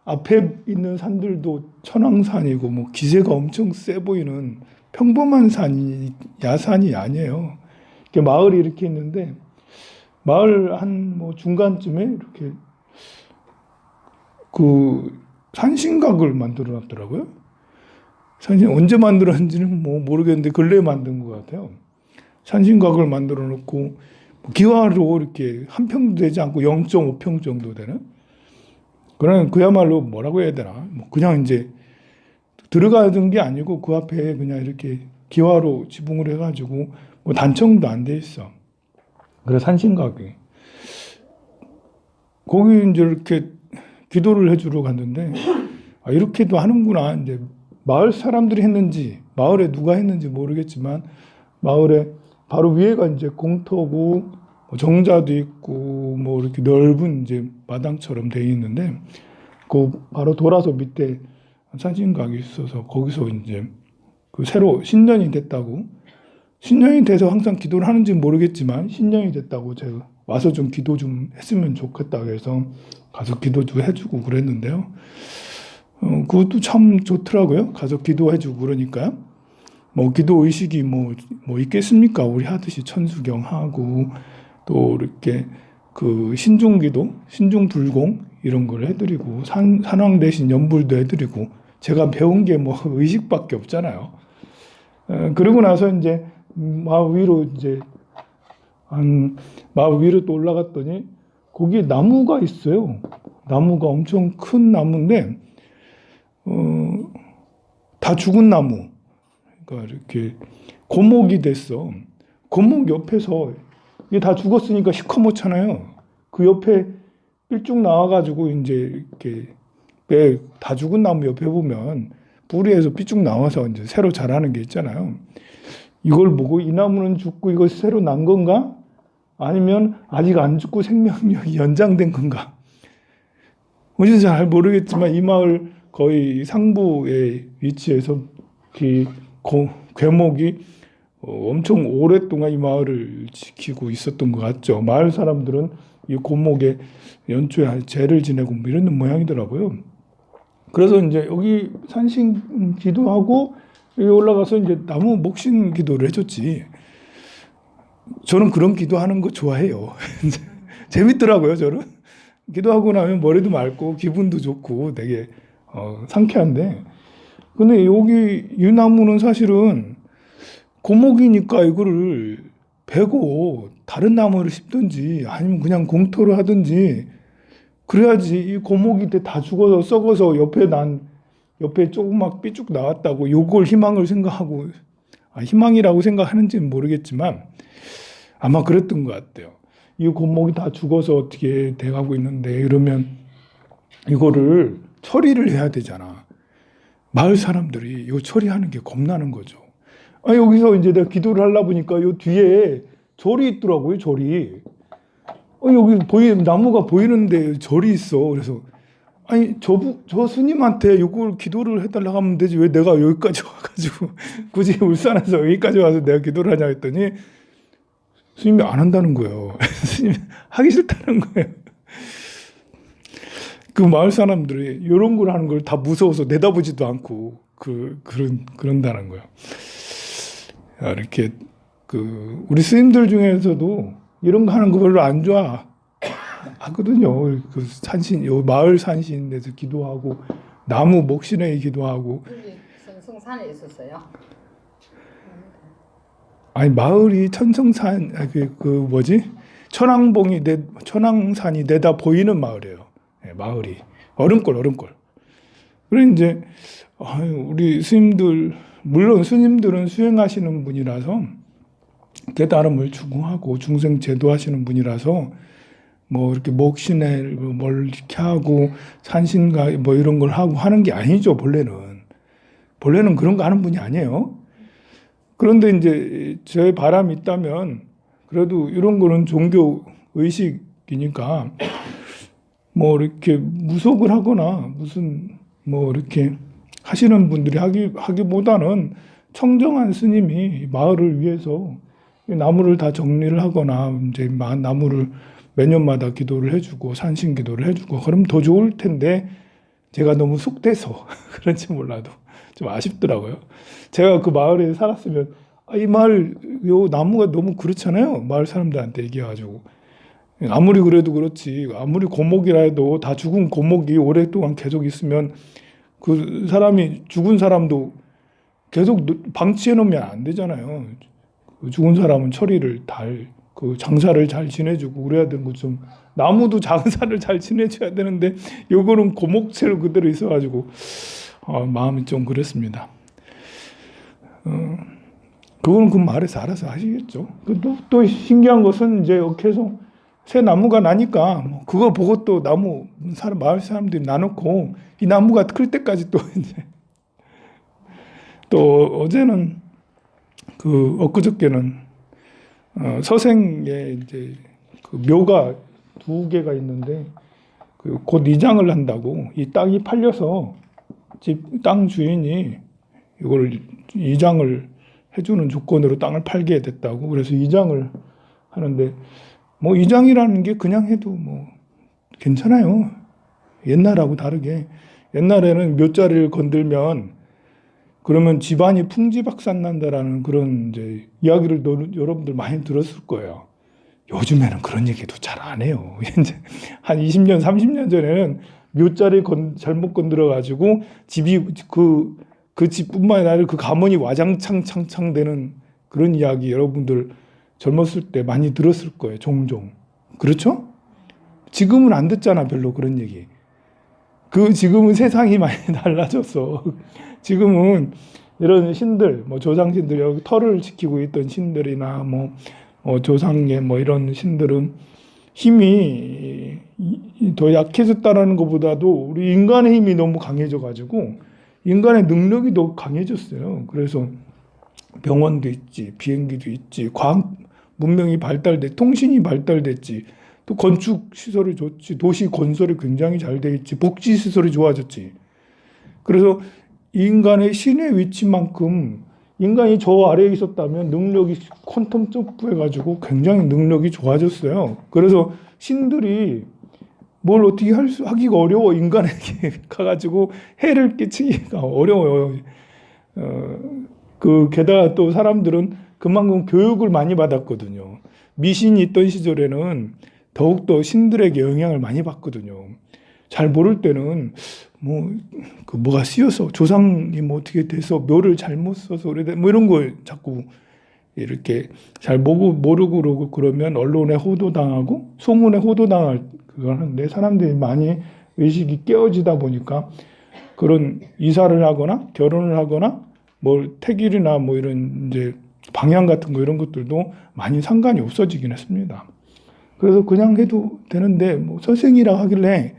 앞에 있는 산들도 천왕산이고 뭐 기세가 엄청 세 보이는 평범한 산이 야산이 아니에요. 이렇게 마을이 이렇게 있는데 마을 한 뭐 중간쯤에 이렇게 그 산신각을 만들어 놨더라고요. 산신 언제 만들었는지는 뭐 모르겠는데 근래에 만든 것 같아요. 산신각을 만들어 놓고 뭐 기와로 이렇게 한 평도 되지 않고 0.5평 정도 되는 그런 그야말로 뭐라고 해야 되나 뭐 그냥 이제 들어가던 게 아니고 그 앞에 그냥 이렇게 기와로 지붕을 해가지고 뭐 단청도 안 돼 있어. 그래서 산신각이 거기 이제 이렇게 기도를 해주러 갔는데 아, 이렇게도 하는구나. 이제 마을 사람들이 했는지 마을에 누가 했는지 모르겠지만 마을에 바로 위에가 이제 공터고 뭐 정자도 있고 뭐 이렇게 넓은 이제 마당처럼 돼 있는데 그 바로 돌아서 밑에 산신각이 있어서 거기서 이제 그 새로 신년이 됐다고 신년이 돼서 항상 기도를 하는지 모르겠지만 신년이 됐다고 제가 와서 좀 기도 좀 했으면 좋겠다 그래서 가서 기도도 해주고 그랬는데요. 그것도 참 좋더라고요. 가서 기도해주고 그러니까 뭐 기도 의식이 뭐 있겠습니까? 우리 하듯이 천수경 하고 또 이렇게 그 신중기도, 신중불공 이런 걸 해드리고 산왕 대신 연불도 해드리고 제가 배운 게 뭐 의식밖에 없잖아요. 그러고 나서 이제 마을 위로 이제 한 마을 위로 또 올라갔더니 거기에 나무가 있어요. 나무가 엄청 큰 나무인데 다 죽은 나무. 그러니까 이렇게 고목이 됐어. 고목 옆에서 이게 다 죽었으니까 시커멓잖아요. 그 옆에 일쭉 나와가지고 이제 이렇게 다 죽은 나무 옆에 보면 뿌리에서 삐쭉 나와서 이제 새로 자라는 게 있잖아요. 이걸 보고 이 나무는 죽고 이거 새로 난 건가? 아니면 아직 안 죽고 생명력이 연장된 건가? 뭔지 잘 모르겠지만 이 마을 거의 상부에 위치해서 이 괴목이 엄청 오랫동안 이 마을을 지키고 있었던 것 같죠. 마을 사람들은 이 고목에 연초에 제를 지내고 뭐 이런 모양이더라고요. 그래서 이제 여기 산신 기도하고 여기 올라가서 이제 나무 목신 기도를 해줬지. 저는 그런 기도하는 거 좋아해요. 재밌더라고요, 저는. 기도하고 나면 머리도 맑고 기분도 좋고 되게 상쾌한데. 근데 여기 이 나무는 사실은 고목이니까 이거를 베고 다른 나무를 심든지 아니면 그냥 공터를 하든지 그래야지 이 고목이 다 죽어서 썩어서 옆에 조그맣 삐쭉 나왔다고 요걸 희망을 생각하고 희망이라고 생각하는지는 모르겠지만 아마 그랬던 것 같아요. 이 고목이 다 죽어서 어떻게 돼가고 있는데 이러면 이거를 처리를 해야 되잖아. 마을 사람들이 이 처리하는 게 겁나는 거죠. 여기서 이제 내가 기도를 하려 보니까 요 뒤에 절이 있더라고요, 절이. 여기 나무가 보이는데 절이 있어. 그래서, 저 스님한테 이걸 기도를 해달라고 하면 되지. 왜 내가 여기까지 와가지고, 굳이 울산에서 여기까지 와서 내가 기도를 하냐 했더니, 스님이 안 한다는 거예요. 스님이 하기 싫다는 거예요. 그 마을 사람들이 이런 걸 하는 걸 다 무서워서 내다보지도 않고, 그런다는 거예요. 이렇게, 우리 스님들 중에서도 이런 거 하는 거 별로 안 좋아하거든요. 요 마을 산신에서 기도하고, 나무 목신에 기도하고. 성산에 있었어요? 아니, 마을이 천성산, 천왕산이 내다 보이는 마을이에요. 네, 마을이. 얼음골. 그래, 이제, 우리 스님들, 물론 스님들은 수행하시는 분이라서 깨달음을 추구하고 중생 제도하시는 분이라서 뭐 이렇게 목신에 뭘 이렇게 하고 산신가 뭐 이런 걸 하고 하는 게 아니죠. 본래는 그런 거 하는 분이 아니에요. 그런데 이제 저의 바람이 있다면 그래도 이런 거는 종교 의식이니까 뭐 이렇게 무속을 하거나 무슨 뭐 이렇게 하시는 분들이 하기보다는 청정한 스님이 마을을 위해서 나무를 다 정리를 하거나 이제 나무를 매년마다 기도를 해주고 산신 기도를 해주고 그럼 더 좋을 텐데 제가 너무 속돼서 그런지 몰라도 좀 아쉽더라고요. 제가 그 마을에 살았으면 이 마을 요 나무가 너무 그렇잖아요. 마을 사람들한테 얘기해가지고 아무리 그래도 그렇지 아무리 고목이라 해도 다 죽은 고목이 오랫동안 계속 있으면 그 사람이 죽은 사람도 계속 방치해 놓으면 안 되잖아요. 그 죽은 사람은 처리를 그 장사를 잘 지내주고 그래야 되는 거 좀 나무도 장사를 잘 지내줘야 되는데 요거는 고목채로 그대로 있어가지고 마음이 좀 그랬습니다. 그거는 그 말에서 알아서 하시겠죠. 또 신기한 것은 이제 계속 새 나무가 나니까 뭐 그거 보고 또 나무 마을 사람들이 나놓고 이 나무가 클 때까지 또 이제 또 어제는 엊그저께는 서생에 이제 그 묘가 2개가 있는데 곧 이장을 한다고 이 땅이 팔려서 땅 주인이 이걸 이장을 해주는 조건으로 땅을 팔게 됐다고 그래서 이장을 하는데 뭐 이장이라는 게 그냥 해도 뭐 괜찮아요. 옛날하고 다르게 옛날에는 묘자리를 건들면 그러면 집안이 풍지박산 난다라는 그런 이제 이야기를 여러분들 많이 들었을 거예요. 요즘에는 그런 얘기도 잘 안 해요. 이제 한 20년, 30년 전에는 묘자리 잘못 건드려 가지고 집이 그 집뿐만 아니라 그 가문이 와장창 되는 그런 이야기 여러분들 젊었을 때 많이 들었을 거예요. 종종. 그렇죠? 지금은 안 듣잖아, 별로 그런 얘기. 지금은 세상이 많이 달라져서 지금은 이런 신들, 뭐 조상신들, 여기 터를 지키고 있던 신들이나 조상의 이런 신들은 힘이 더 약해졌다라는 것보다도 우리 인간의 힘이 너무 강해져가지고 인간의 능력이 더 강해졌어요. 그래서 병원도 있지, 비행기도 있지, 과학 문명이 발달돼, 통신이 발달됐지, 또 건축 시설이 좋지, 도시 건설이 굉장히 잘 돼 있지, 복지 시설이 좋아졌지. 그래서 인간의 신의 위치만큼 인간이 저 아래에 있었다면 능력이 퀀텀 점프해가지고 굉장히 능력이 좋아졌어요. 그래서 신들이 뭘 어떻게 하기가 어려워. 인간에게 가가지고 해를 끼치기가 어려워요. 게다가 또 사람들은 그만큼 교육을 많이 받았거든요. 미신이 있던 시절에는 더욱더 신들에게 영향을 많이 받거든요. 잘 모를 때는 뭐가 쓰여서 조상이 어떻게 돼서 묘를 잘못 써서 그래 이런 거 자꾸 이렇게 잘 모르고 그러면 언론에 호도당하고 소문에 호도당할 그걸 하는데 사람들이 많이 의식이 깨어지다 보니까 그런 이사를 하거나 결혼을 하거나 택일이나 이런 이제 방향 같은 거 이런 것들도 많이 상관이 없어지긴 했습니다. 그래서 그냥 해도 되는데 선생이라 하길래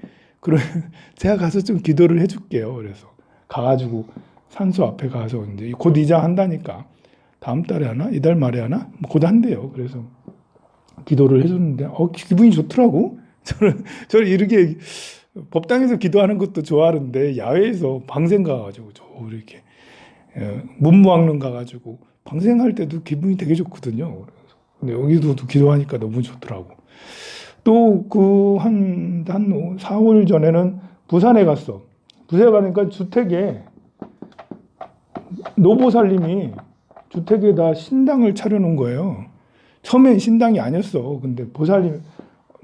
제가 가서 좀 기도를 해줄게요. 그래서 가가지고 산소 앞에 가서 이제 곧 이장한다니까 다음 달에 하나 이달 말에 하나 곧 한대요. 그래서 기도를 해줬는데 기분이 좋더라고. 저는 이렇게 법당에서 기도하는 것도 좋아하는데 야외에서 방생 가가지고 이렇게 문무왕릉 가가지고 방생할 때도 기분이 되게 좋거든요. 근데 여기도 기도하니까 너무 좋더라고. 또 한 4월 전에는 부산에 갔어. 부산에 가니까 주택에 노보살님이 주택에다 신당을 차려놓은 거예요. 처음엔 신당이 아니었어. 근데 보살님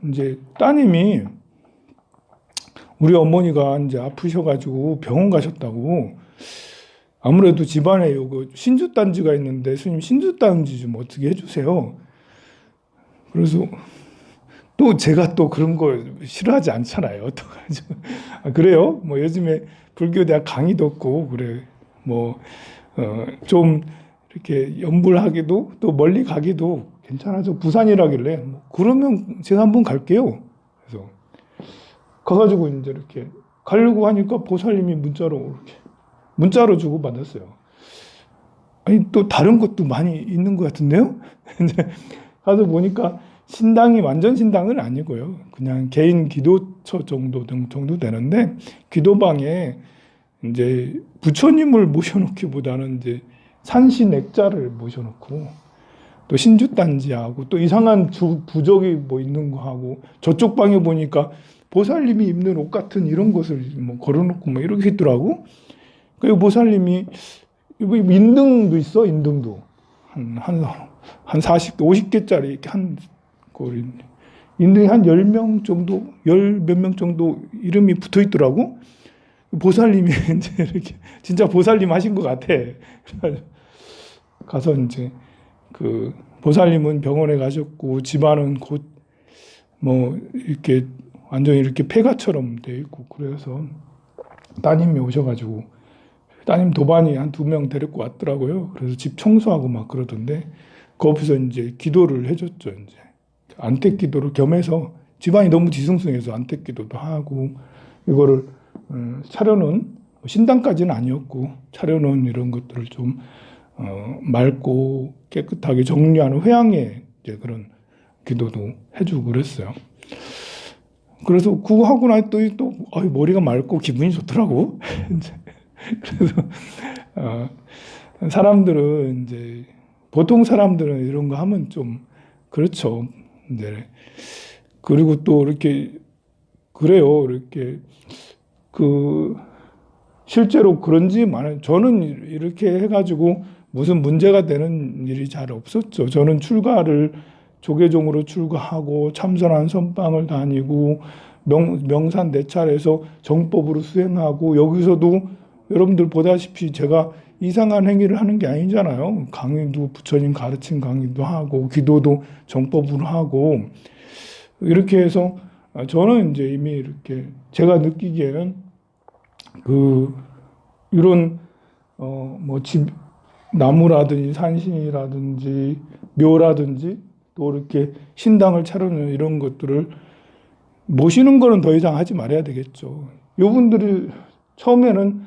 이제 따님이 우리 어머니가 이제 아프셔가지고 병원 가셨다고 아무래도 집안에 요거 신주단지가 있는데 스님 신주단지 좀 어떻게 해주세요. 그래서 또 제가 또 그런 거 싫어하지 않잖아요. 어떡하죠? 그래요? 요즘에 불교대학 강의도 없고 그래 좀 이렇게 연불하기도 또 멀리 가기도 괜찮아서 부산이라길래 그러면 제가 한번 갈게요. 그래서 가가지고 이제 이렇게 가려고 하니까 보살님이 문자로 주고 받았어요. 아니 또 다른 것도 많이 있는 것 같은데요? 가서 보니까 신당이 완전 신당은 아니고요. 그냥 개인 기도처 정도 되는데 기도방에 이제 부처님을 모셔놓기보다는 이제 산신액자를 모셔놓고 또 신주단지하고 또 이상한 부적이 있는 거 하고 저쪽 방에 보니까 보살님이 입는 옷 같은 이런 것을 뭐 걸어놓고 뭐 이렇게 있더라고. 그리고 보살님이 인등도 있어, 인등도. 한 40, 50개짜리 이렇게 한 거리. 인등이 한 10명 정도, 열 몇 명 정도 이름이 붙어 있더라고. 보살님이 이제 이렇게, 진짜 보살님 하신 것 같아. 가서 이제, 그, 보살님은 병원에 가셨고, 집안은 곧, 뭐, 이렇게, 완전히 이렇게 폐가처럼 돼 있고, 그래서 따님이 오셔가지고, 따님 도반이 한 2명 데리고 왔더라고요. 그래서 집 청소하고 막 그러던데, 거기서 이제 기도를 해줬죠, 이제. 안택 기도를 겸해서, 집안이 너무 뒤숭숭해서 안택 기도도 하고, 이거를, 차려놓은, 신당까지는 아니었고, 차려놓은 이런 것들을 좀, 맑고 깨끗하게 정리하는 회양의 이제 그런 기도도 해주고 그랬어요. 그래서 그거 하고 나더니 또 머리가 맑고 기분이 좋더라고. 그래서 사람들은 이제 보통 사람들은 이런 거 하면 좀 그렇죠. 이제 그리고 또 이렇게 그래요. 이렇게 그 실제로 그런지 많아요. 저는 이렇게 해가지고 무슨 문제가 되는 일이 잘 없었죠. 저는 출가를 조계종으로 출가하고 참선한 선방을 다니고 명산 네 차례에서 정법으로 수행하고 여기서도 여러분들 보다시피 제가 이상한 행위를 하는 게 아니잖아요. 강의도 부처님 가르친 강의도 하고 기도도 정법으로 하고 이렇게 해서 저는 이제 이미 이렇게 제가 느끼기에는 그 이런 뭐 나무라든지 산신이라든지 묘라든지 또 이렇게 신당을 차려놓는 이런 것들을 모시는 거는 더 이상 하지 말아야 되겠죠. 요분들이 처음에는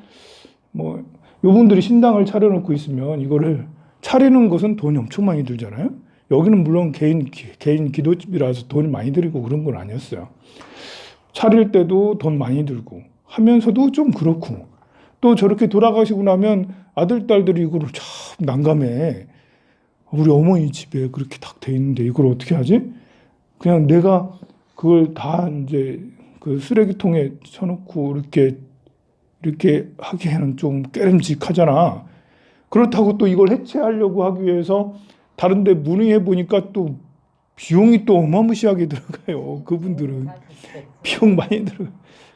뭐 요분들이 신당을 차려놓고 있으면 이거를 차리는 것은 돈이 엄청 많이 들잖아요. 여기는 물론 개인 기도집이라서 돈이 많이 들이고 그런 건 아니었어요. 차릴 때도 돈 많이 들고 하면서도 좀 그렇고 또 저렇게 돌아가시고 나면 아들, 딸들이 이거를 참 난감해. 우리 어머니 집에 그렇게 딱 돼 있는데 이걸 어떻게 하지? 그냥 내가 그걸 다 이제 그 쓰레기통에 쳐놓고 이렇게 하기에는 좀 깨름직하잖아. 그렇다고 또 이걸 해체하려고 하기 위해서 다른데 문의해 보니까 또 비용이 또 어마무시하게 들어가요. 그분들은 비용 많이 들어.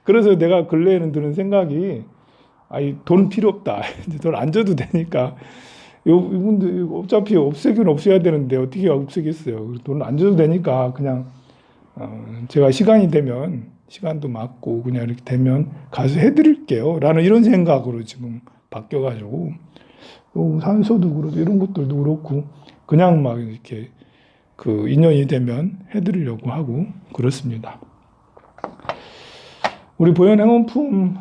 그래서 내가 근래에는 드는 생각이 돈 필요 없다. 돈 안 줘도 되니까. 이분들 어차피 없애긴 없애야 되는데 어떻게 없애겠어요. 돈 안 줘도 되니까 그냥 제가 시간이 되면 시간도 맞고 그냥 이렇게 되면 가서 해드릴게요. 라는 이런 생각으로 지금 바뀌어가지고 산소도 그렇고 이런 것들도 그렇고 그냥 막 이렇게 그 인연이 되면 해드리려고 하고 그렇습니다. 우리 보현행원품에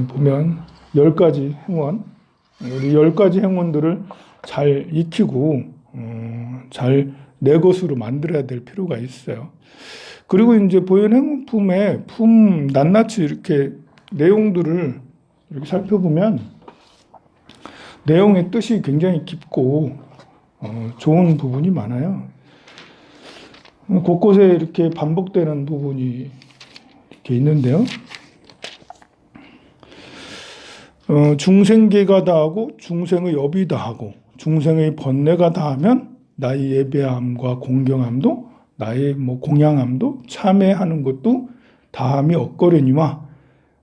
보면 10가지 행원, 우리 10가지 행원들을 잘 익히고 잘 내 것으로 만들어야 될 필요가 있어요. 그리고 이제 보현행원품의 낱낱이 이렇게 내용들을 이렇게 살펴보면 내용의 뜻이 굉장히 깊고 좋은 부분이 많아요. 곳곳에 이렇게 반복되는 부분이 이렇게 있는데요. 중생계가 다하고 중생의 업이 다하고 중생의 번뇌가 다하면 나의 예배함과 공경함도 나의 뭐 공양함도 참회하는 것도 다함이 없거려니와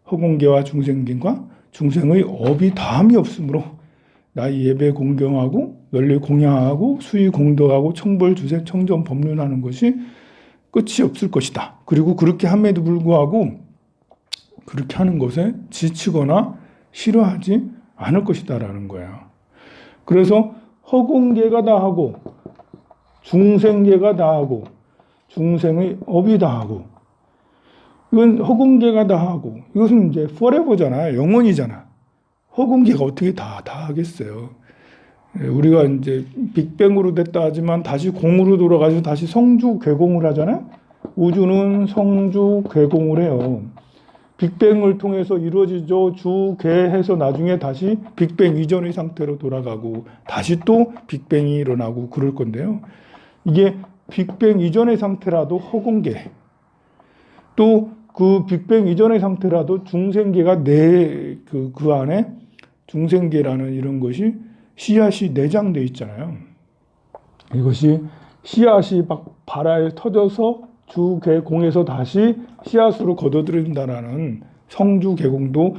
허공계와 중생계과 중생의 업이 다함이 없으므로 나의 예배 공경하고 널리 공양하고 수의 공덕하고 청벌 주생 청전 법륜하는 것이 끝이 없을 것이다. 그리고 그렇게 함에도 불구하고 그렇게 하는 것에 지치거나 싫어하지 않을 것이다라는 거야. 그래서 허공계가 다하고 중생계가 다하고 중생의 업이 다하고 이건 허공계가 다하고 이것은 이제 forever잖아요. 영원이잖아. 허공계가 어떻게 다 하겠어요. 우리가 이제 빅뱅으로 됐다 하지만 다시 공으로 돌아가서 다시 성주 괴공을 하잖아요. 우주는 성주 괴공을 해요. 빅뱅을 통해서 이루어지죠. 주괴해서 나중에 다시 빅뱅 이전의 상태로 돌아가고 다시 또 빅뱅이 일어나고 그럴 건데요. 이게 빅뱅 이전의 상태라도 허공계, 또 그 빅뱅 이전의 상태라도 중생계가 그 안에 중생계라는 이런 것이 씨앗이 내장되어 있잖아요. 이것이 씨앗이 막 발아에 터져서 주계공에서 다시 씨앗으로 걷어들인다라는 성주계공도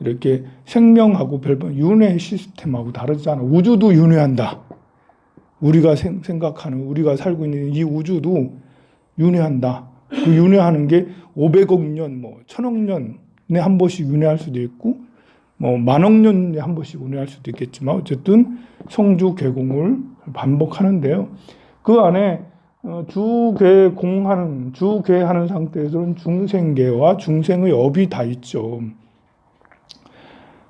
이렇게 생명하고 별번 윤회 시스템하고 다르지 않아. 우주도 윤회한다. 우리가 생각하는, 우리가 살고 있는 이 우주도 윤회한다. 그 윤회하는 게 500억 년, 뭐 1000억 년에 한 번씩 윤회할 수도 있고, 뭐 10,000억 년에 한 번씩 윤회할 수도 있겠지만 어쨌든 성주계공을 반복하는데요. 그 안에 주계하는 상태에서는 중생계와 중생의 업이 다 있죠.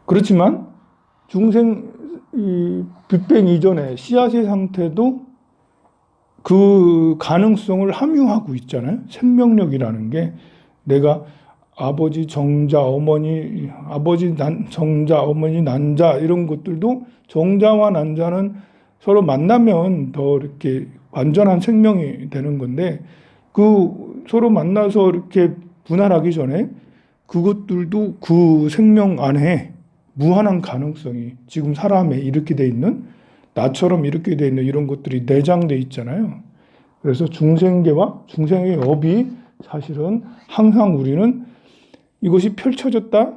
그렇지만 이 빅뱅 이전에 씨앗의 상태도 그 가능성을 함유하고 있잖아요. 생명력이라는 게 내가 아버지 정자, 어머니, 정자, 어머니 난자 이런 것들도 정자와 난자는 서로 만나면 더 이렇게 완전한 생명이 되는 건데 그 서로 만나서 이렇게 분할하기 전에 그것들도 그 생명 안에 무한한 가능성이 지금 사람에 이렇게 돼 있는 나처럼 이렇게 돼 있는 이런 것들이 내장돼 있잖아요. 그래서 중생계와 중생의 업이 사실은 항상 우리는 이것이 펼쳐졌다,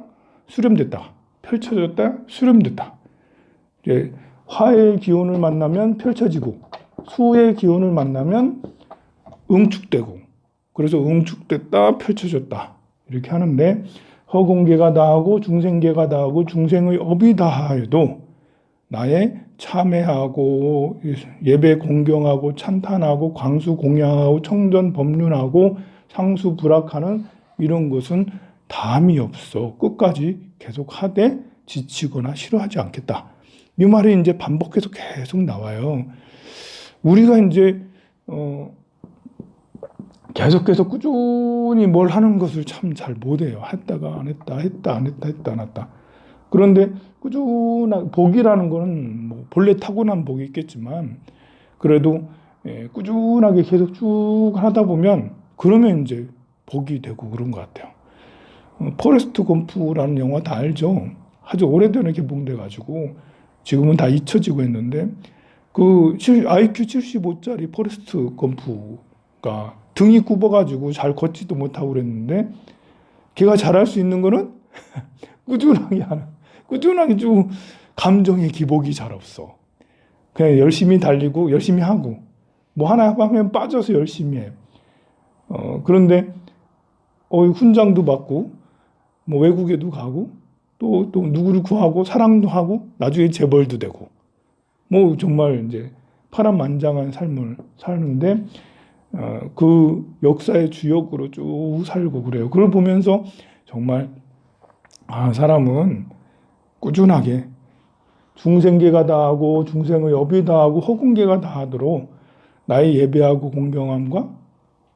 수렴됐다, 펼쳐졌다, 수렴됐다. 이제 화의 기운을 만나면 펼쳐지고 수의 기운을 만나면 응축되고 그래서 응축됐다, 펼쳐졌다 이렇게 하는데 허공계가 다하고 중생계가 다하고 중생의 업이 다하여도 나의 참회하고 예배 공경하고 찬탄하고 광수 공양하고 청전 법륜하고 상수 불악하는 이런 것은 담이 없어. 끝까지 계속 하되 지치거나 싫어하지 않겠다. 이 말이 이제 반복해서 계속 나와요. 우리가 이제 계속해서 꾸준히 뭘 하는 것을 참 잘 못해요. 했다가 안 했다, 했다 안 했다, 했다 안 했다. 그런데 꾸준한 복이라는 거는 뭐 본래 타고난 복이 있겠지만 그래도 꾸준하게 계속 쭉 하다 보면 그러면 이제 복이 되고 그런 것 같아요. 포레스트 검프라는 영화 다 알죠? 아주 오래전에 개봉돼 가지고 지금은 다 잊혀지고 있는데 그 IQ 75짜리 포레스트 검프가 등이 굽어가지고 잘 걷지도 못하고 그랬는데 걔가 잘할 수 있는 거는 꾸준하게 쭉 감정의 기복이 잘 없어. 그냥 열심히 달리고 열심히 하고 뭐 하나 하면 빠져서 열심히 해. 그런데 훈장도 받고 뭐 외국에도 가고 또 누구를 구하고 사랑도 하고 나중에 재벌도 되고 뭐 정말 이제 파란만장한 삶을 사는데 그 역사의 주역으로 쭉 살고 그래요. 그걸 보면서 정말 사람은 꾸준하게 중생계가 다하고 중생의 업이 다하고 허공계가 다하도록 나의 예배하고 공경함과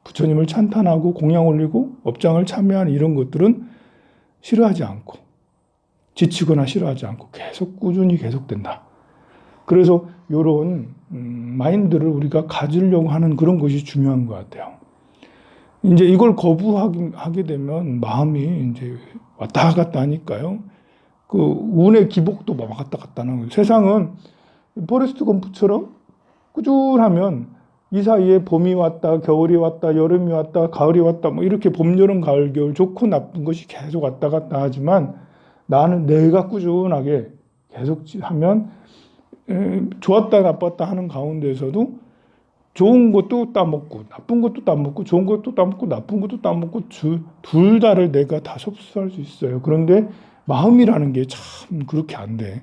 부처님을 찬탄하고 공양 올리고 업장을 참여하는 이런 것들은 싫어하지 않고 지치거나 싫어하지 않고 계속 꾸준히 계속된다. 그래서 이런 마인드를 우리가 가지려고 하는 그런 것이 중요한 것 같아요. 이제 이걸 거부하게 되면 마음이 이제 왔다 갔다 하니까요. 그 운의 기복도 왔다 갔다 하는 거예요. 세상은 포레스트 검프처럼 꾸준하면 이 사이에 봄이 왔다, 겨울이 왔다, 여름이 왔다, 가을이 왔다, 뭐 이렇게 봄, 여름, 가을, 겨울 좋고 나쁜 것이 계속 왔다 갔다 하지만 나는 내가 꾸준하게 계속 하면 좋았다 나빴다 하는 가운데서도 좋은 것도 따먹고 나쁜 것도 따먹고 좋은 것도 따먹고 나쁜 것도 따먹고 둘 다를 내가 다 섭수할 수 있어요. 그런데 마음이라는 게 참 그렇게 안 돼.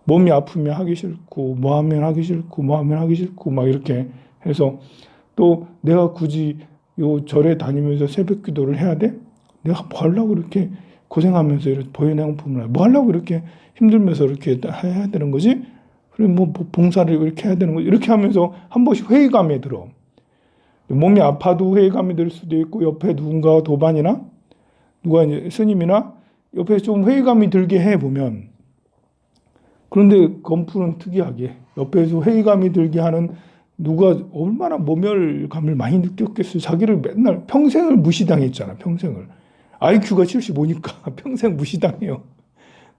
몸이 아프면 하기 싫고 뭐 하면 하기 싫고 뭐 하면 하기 싫고 막 이렇게 해서 또 내가 굳이 요 절에 다니면서 새벽 기도를 해야 돼? 내가 뭐 하려고 이렇게 고생하면서 이렇게 보현행품을 뭐 하려고 이렇게 힘들면서 이렇게 해야 되는 거지? 그리고 뭐 봉사를 이렇게 해야 되는 거지? 이렇게 하면서 한 번씩 회의감에 들어. 몸이 아파도 회의감이 들 수도 있고 옆에 누군가 도반이나 누가 이제 스님이나 옆에 좀 회의감이 들게 해 보면 그런데 검프는 특이하게 옆에서 회의감이 들게 하는 누가 얼마나 모멸감을 많이 느꼈겠어요. 자기를 맨날 평생을 무시당했잖아. 평생을. IQ가 75니까 평생 무시당해요.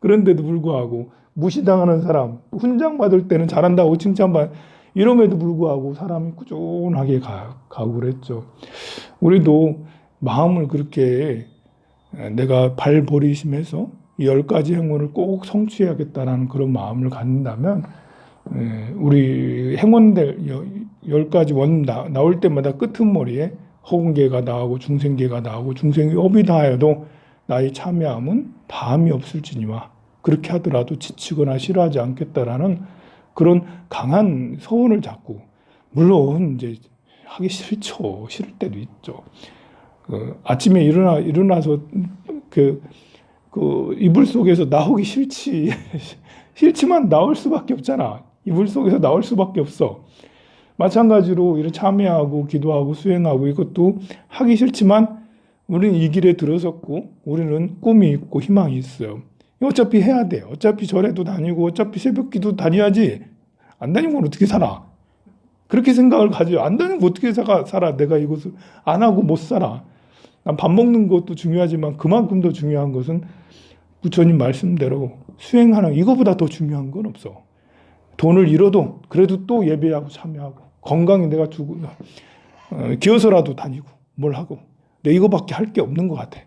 그런데도 불구하고 무시당하는 사람, 훈장 받을 때는 잘한다고 칭찬받, 이럼에도 불구하고 사람이 꾸준하게 가고 그랬죠. 우리도 마음을 그렇게 내가 발버리심해서 이 10가지 행운을 꼭 성취해야겠다라는 그런 마음을 갖는다면 우리 행운들 10가지 원 나올 때마다 끄트머리에 허공계가 나오고 중생계가 나오고 중생이 업이 다하여도 나의 참여함은 다함이 없을지니와 그렇게 하더라도 지치거나 싫어하지 않겠다라는 그런 강한 소원을 잡고 물론 이제 하기 싫죠. 싫을 때도 있죠. 아침에 일어나서 그 이불 속에서 나오기 싫지만 나올 수밖에 없잖아. 이불 속에서 나올 수밖에 없어. 마찬가지로 이렇게 참여하고 기도하고 수행하고 이것도 하기 싫지만 우리는 이 길에 들어섰고 우리는 꿈이 있고 희망이 있어요. 어차피 해야 돼. 어차피 절에도 다니고 어차피 새벽기도 다녀야지. 안 다니면 어떻게 살아? 그렇게 생각을 가져요. 안 다니면 어떻게 살아? 내가 이것을 안 하고 못 살아. 난 밥 먹는 것도 중요하지만 그만큼 더 중요한 것은 부처님 말씀대로 수행하는 이거보다 더 중요한 건 없어. 돈을 잃어도 그래도 또 예배하고 참여하고 건강히 내가 기어서라도 다니고 뭘 하고 내 이거밖에 할 게 없는 것 같아.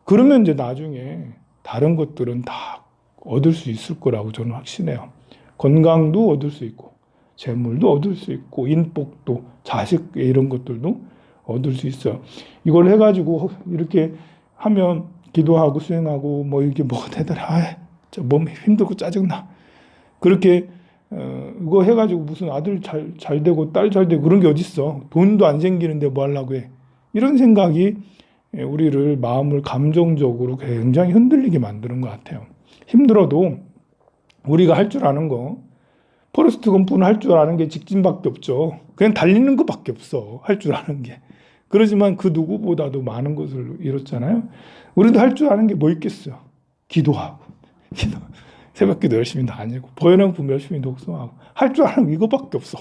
그러면 이제 나중에 다른 것들은 다 얻을 수 있을 거라고 저는 확신해요. 건강도 얻을 수 있고 재물도 얻을 수 있고 인복도 자식 이런 것들도 얻을 수 있어요. 이걸 해가지고 이렇게 하면 기도하고 수행하고 뭐 이게 뭐가 되더라. 몸 힘들고 짜증나. 그렇게 이거 해가지고 무슨 아들 잘 되고 딸 잘 되고 그런 게 어딨어. 돈도 안 생기는데 뭐 하려고 해. 이런 생각이 우리를 마음을 감정적으로 굉장히 흔들리게 만드는 것 같아요. 힘들어도 우리가 할 줄 아는 거 포레스트 검프는 할 줄 아는 게 직진밖에 없죠. 그냥 달리는 것밖에 없어. 할 줄 아는 게. 그러지만 그 누구보다도 많은 것을 이뤘잖아요. 우리도 할 줄 아는 게 뭐 있겠어요. 기도하고 새벽기도 열심히 다니고 보현행품 열심히 독서하고 할 줄 아는 게 이거밖에 없어.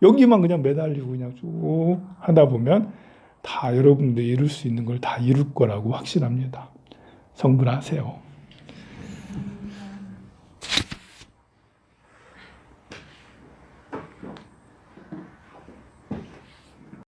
여기만 그냥 매달리고 그냥 쭉 하다 보면 다 여러분들이 이룰 수 있는 걸 다 이룰 거라고 확신합니다. 성불하세요.